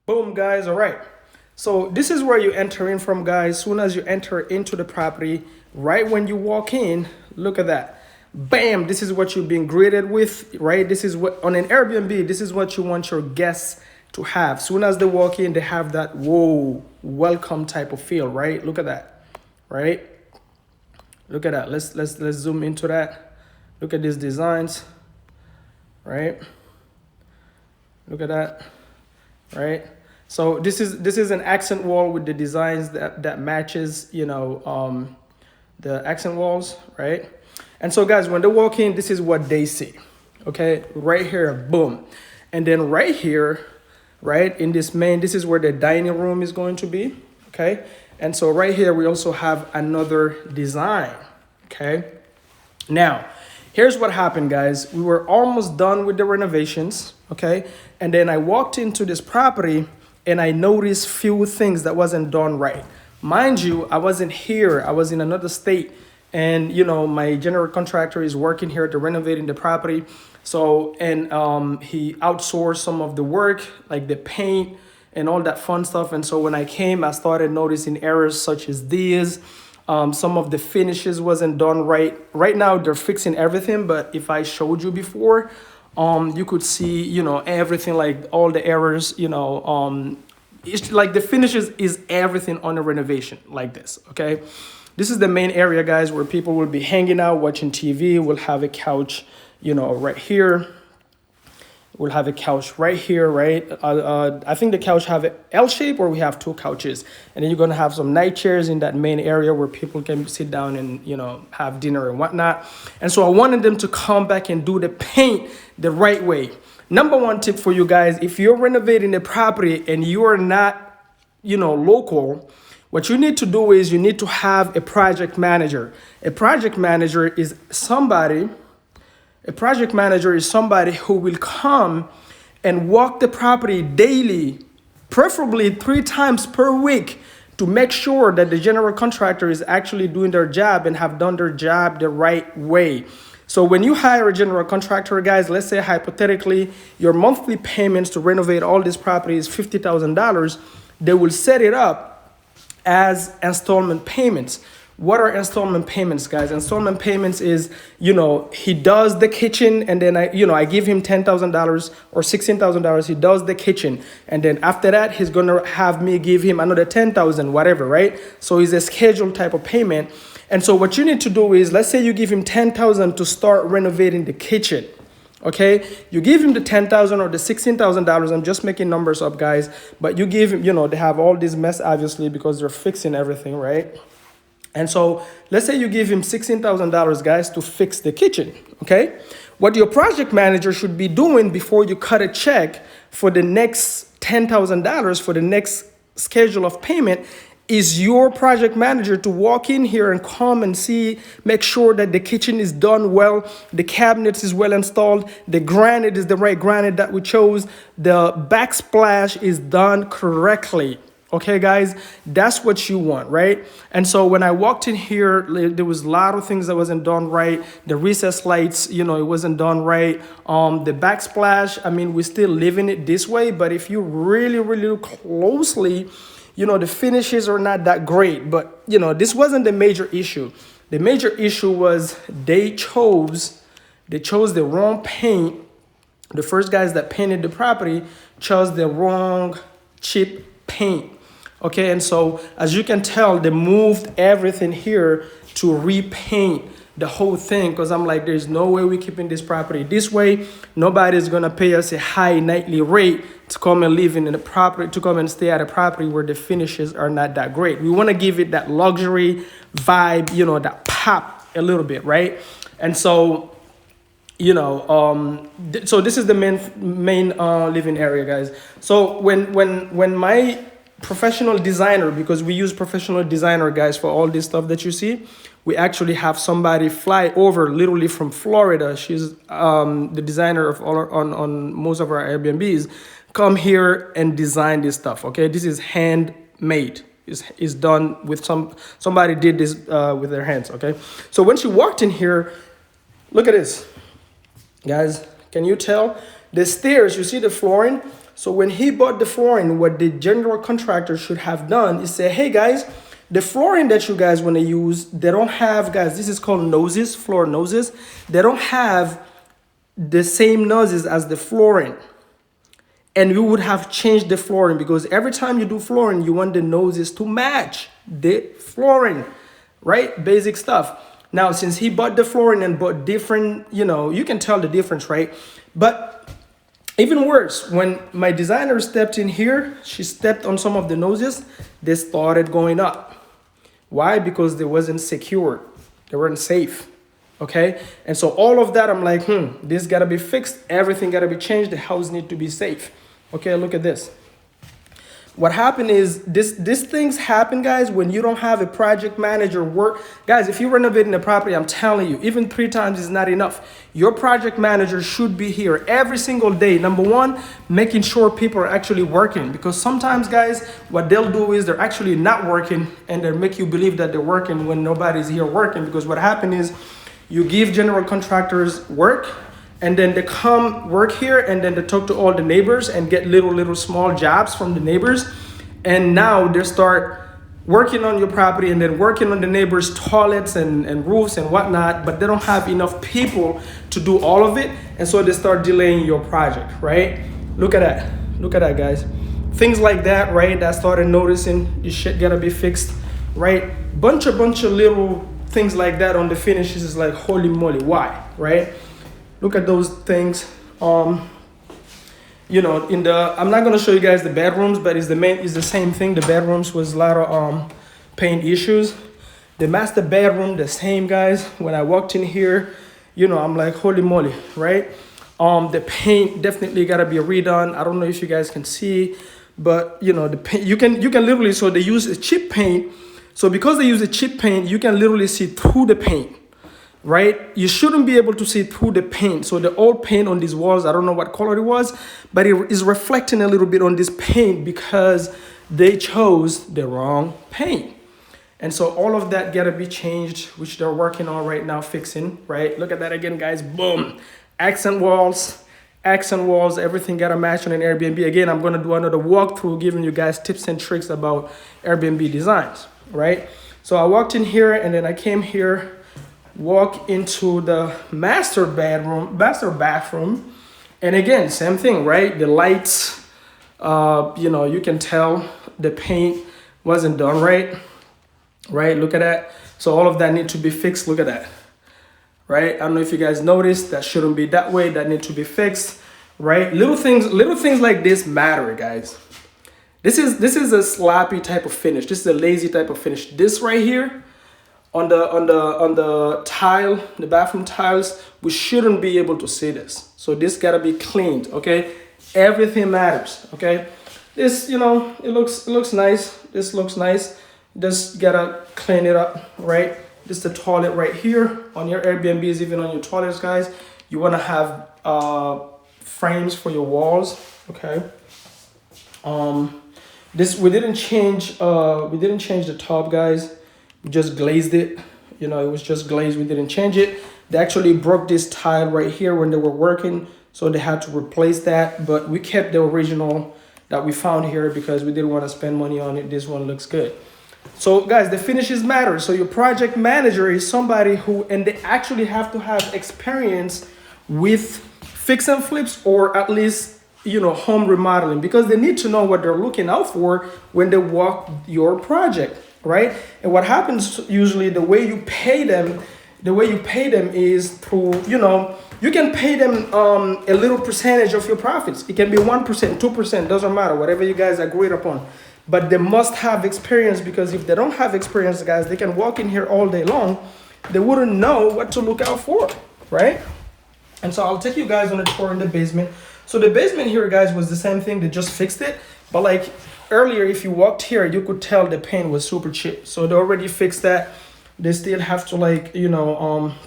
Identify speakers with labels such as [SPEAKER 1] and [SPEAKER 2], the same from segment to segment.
[SPEAKER 1] Boom, guys. All right. So this is where you enter in from, guys. Soon as you enter into the property, right when you walk in, look at that. Bam, this is what you've been greeted with, right? This is what on an Airbnb, this is what you want your guests to have. Soon as they walk in, they have that whoa, welcome type of feel, right? Look at that, right? Look at that. Let's zoom into that. Look at these designs, right? Look at that, right? So this is an accent wall with the designs that matches, the accent walls, right? And so guys, when they walk in, this is what they see. Okay, right here, boom. And then right here, right in this this is where the dining room is going to be. Okay. And so right here, we also have another design. Okay. Now, here's what happened, guys. We were almost done with the renovations. Okay. And then I walked into this property and I noticed few things that wasn't done right. Mind you, I wasn't here. I was in another state. And, my general contractor is working here to renovating the property. So, and he outsourced some of the work, like the paint and all that fun stuff. And so when I came, I started noticing errors such as these. Some of the finishes wasn't done right. Right now, they're fixing everything. But if I showed you before, you could see, everything, like all the errors, it's like the finishes is everything on a renovation like this, okay? This is the main area, guys, where people will be hanging out, watching TV. We'll have a couch, right here. We'll have a couch right here, right? I think the couch have an L shape, or we have two couches. And then you're going to have some night chairs in that main area where people can sit down and, have dinner and whatnot. And so I wanted them to come back and do the paint the right way. Number one tip for you guys, if you're renovating a property and you are not, local, what you need to do is you need to have a project manager. A project manager is somebody who will come and walk the property daily, preferably 3 times per week, to make sure that the general contractor is actually doing their job and have done their job the right way. So when you hire a general contractor, guys, let's say hypothetically, your monthly payments to renovate all this property is $50,000, they will set it up as installment payments. What are installment payments, guys? Installment payments is, he does the kitchen, and then I give him $10,000 or $16,000. He does the kitchen, and then after that, he's gonna have me give him another $10,000, whatever, right? So it's a scheduled type of payment. And so what you need to do is, let's say you give him $10,000 to start renovating the kitchen. Okay, you give him the $10,000 or the $16,000. I'm just making numbers up, guys. But you give him, they have all this mess, obviously, because they're fixing everything, right? And so let's say you give him $16,000, guys, to fix the kitchen. Okay, what your project manager should be doing before you cut a check for the next $10,000 for the next schedule of payment is your project manager to walk in here and come and see, make sure that the kitchen is done well, the cabinets is well installed, the granite is the right granite that we chose, the backsplash is done correctly. Okay, guys, that's what you want, right? And so when I walked in here, there was a lot of things that wasn't done right. The recess lights, it wasn't done right. The backsplash, we're still living it this way, but if you really, really look closely, the finishes are not that great, but, this wasn't the major issue. The major issue was they chose the wrong paint. The first guys that painted the property chose the wrong cheap paint. Okay, and so as you can tell, they moved everything here to repaint the whole thing, because I'm like, there's no way we're keeping this property this way. Nobody's gonna pay us a high nightly rate to come and live in the property, to come and stay at a property where the finishes are not that great. We want to give it that luxury vibe, that pop a little bit, right? And so, so this is the main living area, guys. So when my professional designer, because we use professional designer, guys, for all this stuff that you see, we actually have somebody fly over literally from Florida. She's the designer of all on most of our Airbnbs. Come here and design this stuff. Okay, this is handmade. Is done with somebody did this with their hands. Okay, so when she walked in here, look at this, guys. Can you tell the stairs? You see the flooring. So when he bought the flooring, what the general contractor should have done is say, hey guys, the flooring that you guys want to use, they don't have, guys, this is called noses, floor noses. They don't have the same noses as the flooring. And we would have changed the flooring, because every time you do flooring, you want the noses to match the flooring, right? Basic stuff. Now, since he bought the flooring and bought different, you can tell the difference, right? But even worse, when my designer stepped in here, she stepped on some of the noses, they started going up. Why? Because they wasn't secure. They weren't safe. Okay. And so all of that, I'm like, this gotta be fixed. Everything gotta be changed. The house need to be safe. Okay, look at this. What happened is these things happen, guys, when you don't have a project manager work. Guys, if you're renovating a property, I'm telling you, even 3 times is not enough. Your project manager should be here every single day. Number one, making sure people are actually working, because sometimes, guys, what they'll do is they're actually not working, and they make you believe that they're working when nobody's here working. Because what happened is you give general contractors work, and then they come work here, and then they talk to all the neighbors and get little small jobs from the neighbors. And now they start working on your property and then working on the neighbors' toilets and roofs and whatnot, but they don't have enough people to do all of it. And so they start delaying your project, right? Look at that. Look at that, guys. Things like that, right? I started noticing this shit gotta be fixed, right? Bunch of little things like that on the finishes is like, holy moly, why, right? Look at those things. I'm not gonna show you guys the bedrooms, but it's the same thing. The bedrooms was a lot of paint issues. The master bedroom, the same, guys. When I walked in here, I'm like, holy moly, right? The paint definitely gotta be redone. I don't know if you guys can see, but the paint, you can literally, so they use a chip paint. So because they use a chip paint, you can literally see through the paint. Right? You shouldn't be able to see through the paint. So the old paint on these walls, I don't know what color it was, but it is reflecting a little bit on this paint because they chose the wrong paint. And so all of that gotta be changed, which they're working on right now, fixing, right? Look at that again, guys, boom. Accent walls, everything gotta match on an Airbnb. Again, I'm gonna do another walkthrough giving you guys tips and tricks about Airbnb designs, right? So I walked in here and then I came here, walk into the master bathroom, and again, same thing, right? The lights, you can tell the paint wasn't done right? Look at that. So all of that need to be fixed. Look at that, right? I don't know if you guys noticed, that shouldn't be that way. That need to be fixed, right? Little things like this matter, guys. This is a sloppy type of finish. This is a lazy type of finish. This right here, on the tile, the bathroom tiles, we shouldn't be able to see this. So this gotta be cleaned, okay? Everything matters, okay? This, it looks nice. This looks nice. Just gotta clean it up, right? This is the toilet right here. On your Airbnbs, even on your toilets, guys, you wanna have frames for your walls, okay? We didn't change the top, guys. We just glazed it. It was just glazed. We didn't change it. They actually broke this tile right here when they were working, so they had to replace that. But we kept the original that we found here because we didn't want to spend money on it. This one looks good. So guys, the finishes matter. So your project manager is somebody who, and they actually have to have experience with fix and flips, or at least home remodeling, because they need to know what they're looking out for when they walk your project. Right? And what happens usually, the way you pay them is through, you can pay them a little percentage of your profits. It can be 1%, 2%, doesn't matter, whatever you guys agreed upon. But they must have experience, because if they don't have experience, guys, they can walk in here all day long. They wouldn't know what to look out for, right? And so I'll take you guys on a tour in the basement. So the basement here, guys, was the same thing. They just fixed it, but like earlier, if you walked here, you could tell the paint was super cheap. So they already fixed that. They still have to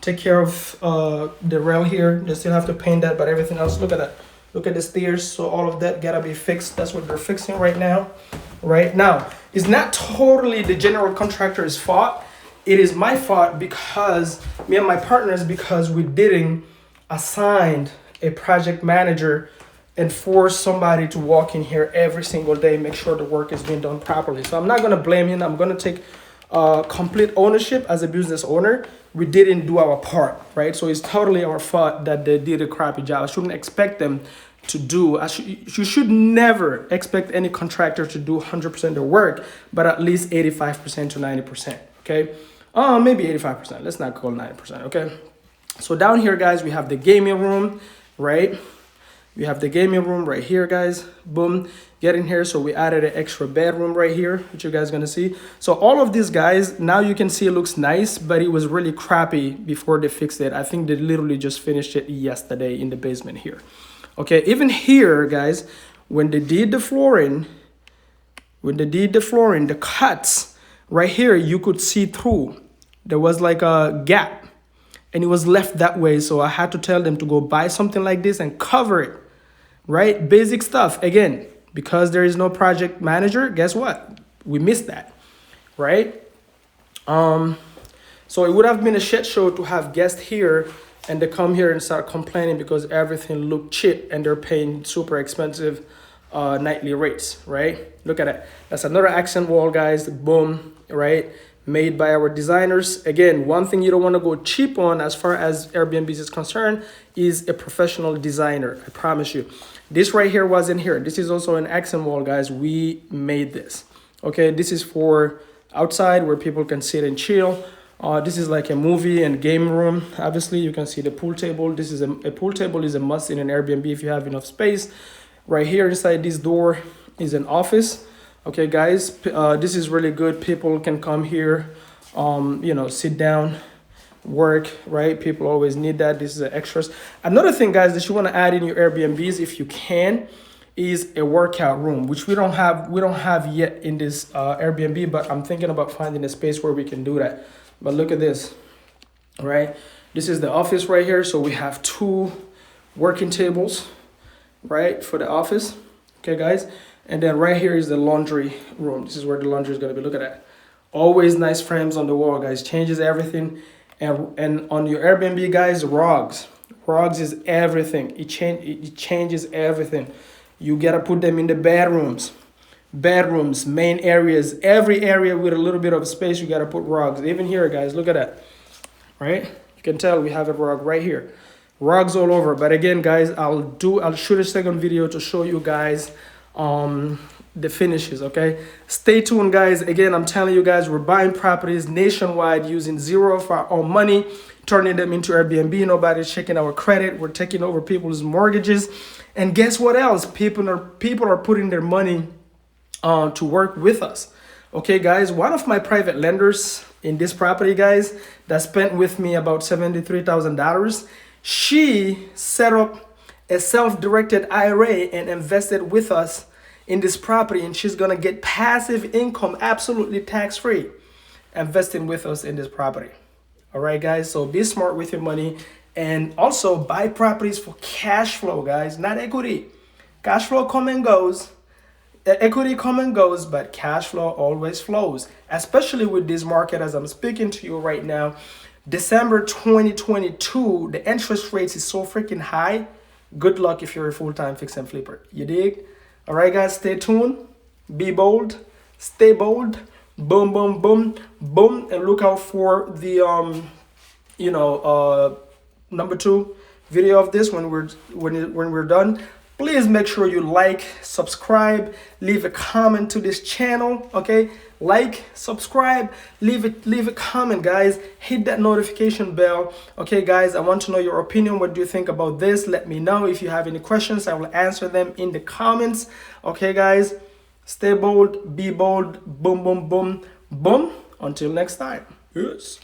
[SPEAKER 1] take care of the rail here. They still have to paint that, but everything else, look at that. Look at the stairs. So all of that gotta be fixed. That's what they're fixing right now. Right now, it's not totally the general contractor's fault. It is my fault, because me and my partners, because we didn't assign a project manager and force somebody to walk in here every single day, make sure the work is being done properly. So I'm not going to blame him. I'm going to take complete ownership as a business owner. We didn't do our part, right? So it's totally our fault that they did a crappy job. I shouldn't expect them to do. You should never expect any contractor to do 100% of the work, but at least 85% to 90%, okay? Maybe 85%. Let's not call 90%, okay? So down here, guys, we have the gaming room, right? We have the gaming room right here, guys. Boom, get in here. So we added an extra bedroom right here, which you guys are gonna see. So all of these, guys, now you can see it looks nice, but it was really crappy before they fixed it. I think they literally just finished it yesterday in the basement here. Okay, even here, guys, when they did the flooring, the cuts right here, you could see through. There was like a gap, and it was left that way. So I had to tell them to go buy something like this and cover it, right? Basic stuff. Again, because there is no project manager, guess what? We missed that, right? So it would have been a shit show to have guests here and they come here and start complaining because everything looked cheap and they're paying super expensive nightly rates, right? Look at that. That's another accent wall, guys. Boom, right? Made by our designers. Again, one thing you don't want to go cheap on as far as Airbnb is concerned is a professional designer. I promise you. This right here was in here. This is also an accent wall, guys. We made this. Okay, this is for outside where people can sit and chill. This is like a movie and game room. Obviously, you can see the pool table. This is a pool table is a must in an Airbnb if you have enough space. Right here inside this door is an office. Okay, guys, this is really good. People can come here, you know, sit down, work, right? People always need that. This is an extras. Another thing, guys, that you want to add in your Airbnbs if you can is a workout room, which we don't have yet in this Airbnb, but I'm thinking about finding a space where we can do that. But look at this, right? This is the office right here. So we have 2 working tables, right, for the office. Okay, guys. And then right here is the laundry room. This is where the laundry is going to be. Look at that. Always nice frames on the wall, guys. Changes everything. And on your Airbnb, guys, rugs. Rugs is everything. It changes everything. You got to put them in the bedrooms. Bedrooms, main areas, every area with a little bit of space, you got to put rugs. Even here, guys, look at that, right? You can tell we have a rug right here. Rugs all over. But again, guys, I'll shoot a second video to show you guys the finishes. Okay, stay tuned, guys. Again, I'm telling you guys, we're buying properties nationwide using zero of our own money, turning them into Airbnb. Nobody's checking our credit. We're taking over people's mortgages, and guess what else? People are putting their money to work with us. Okay, guys, one of my private lenders in this property, guys, that spent with me about $73,000, she set up a self-directed IRA and invested with us in this property, and she's gonna get passive income, absolutely tax-free, investing with us in this property. All right, guys, so be smart with your money, and also buy properties for cash flow, guys, not equity. Cash flow come and goes. Equity come and goes, but cash flow always flows, especially with this market as I'm speaking to you right now. December 2022, the interest rates is so freaking high. Good luck if you're a full-time fix and flipper. You dig? All right, guys, stay tuned. Be bold. Stay bold. Boom, boom, boom, boom. And look out for the, number 2 video of this when we're done. Please make sure you like, subscribe, leave a comment to this channel, okay? Like, subscribe, leave a comment, guys. Hit that notification bell, okay, guys? I want to know your opinion. What do you think about this? Let me know. If you have any questions, I will answer them in the comments, okay, guys? Stay bold, be bold, boom, boom, boom, boom. Until next time. Yes.